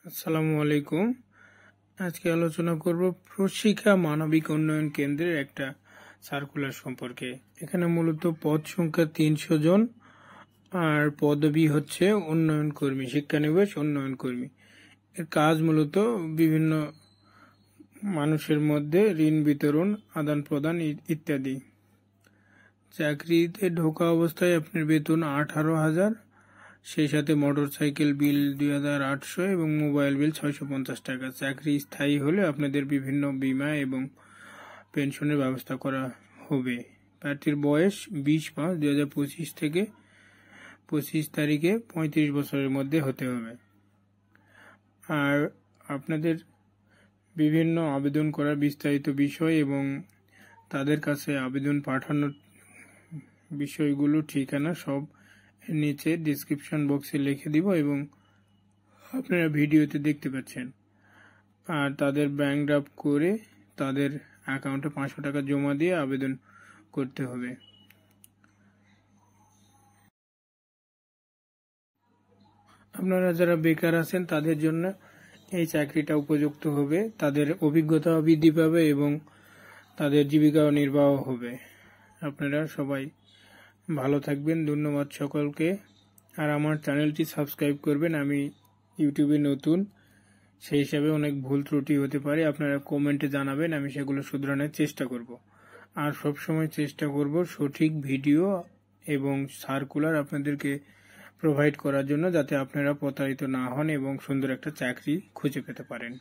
আসসালামু আলাইকুম। আজকে আলোচনা করব প্রশিক্ষা মানবিক উন্নয়ন কেন্দ্রের একটা সার্কুলার সম্পর্কে। এখানে মূলত পদ সংখ্যা 300 জন, আর পদবি হচ্ছে উন্নয়ন কর্মী, শিক্ষানিবেশ উন্নয়ন কর্মী। এর কাজ মূলত বিভিন্ন মানুষের মধ্যে ঋণ বিতরণ, আদান প্রদান ইত্যাদি। চাকরিতে ঢোকা অবস্থায় আপনার বেতন 18,000, সেই সাথে মোটরসাইকেল বিল 2,800 এবং মোবাইল বিল 650 টাকা। চাকরি স্থায়ী হলে আপনাদের বিভিন্ন বীমা এবং পেনশনের ব্যবস্থা করা হবে। প্রার্থীর বয়স 20/5/2025 থেকে 25 তারিখে 35 বছরের মধ্যে হতে হবে। আর আপনাদের বিভিন্ন আবেদন করার বিস্তারিত বিষয় এবং তাদের কাছে আবেদন পাঠানোর বিষয়গুলো, ঠিকানা সব নিচে ডিসক্রিপশন বক্সে লিখে দিব এবং আপনারা ভিডিওতে দেখতে পাচ্ছেন। আর তাদের ব্যাংক ড্রাফট করে তাদের অ্যাকাউন্টে 500 টাকা জমা দিয়ে আবেদন করতে হবে। আপনারা যারা বেকার আছেন তাদের জন্য এই চাকরিটা উপযুক্ত হবে। তাদের অভিজ্ঞতা বৃদ্ধি পাবে এবং তাদের জীবিকা নির্বাহ হবে। আপনারা সবাই ভালো থাকবেন। ধন্যবাদ সকলকে। আর আমার চ্যানেলটি সাবস্ক্রাইব করবেন। আমি ইউটিউবে নতুন, সেই হিসাবে অনেক ভুল ত্রুটি হতে পারে। আপনারা কমেন্টে জানাবেন, আমি সেগুলো শুধরানোর চেষ্টা করব। আর সবসময় চেষ্টা করব সঠিক ভিডিও এবং সার্কুলার আপনাদেরকে প্রোভাইড করার জন্য, যাতে আপনারা প্রতারিত না হন এবং সুন্দর একটা চাকরি খুঁজে পেতে পারেন।